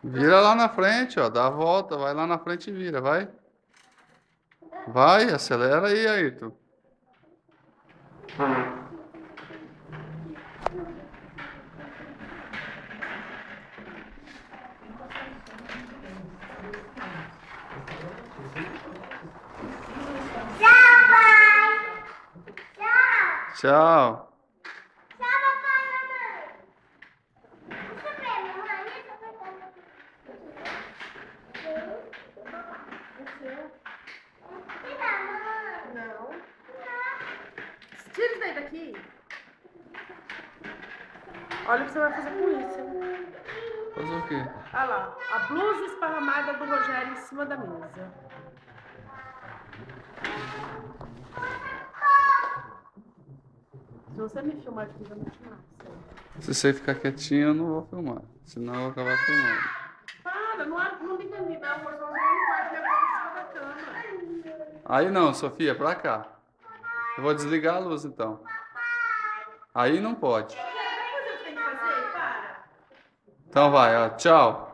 Vira lá na frente, ó. Dá a volta, vai lá na frente e vira, vai. Vai, acelera aí, Ayrton. Tchau, pai. Tchau. Tchau. Não. Tira isso daí daqui. Olha o que você vai fazer com isso. Fazer o quê? Olha lá, a blusa esparramada do Rogério em cima da mesa. Se você me filmar aqui, vai me filmar. Se você ficar quietinho, eu não vou filmar. Senão eu vou acabar filmando. Para, não liga ali, não. Vou jogar no quarto, minha blusa em cima da cama. Aí não, Sofia, pra cá. Eu vou desligar a luz então. Aí não pode. Vai fazer o que tem que fazer? Para. Então vai, ó. Tchau.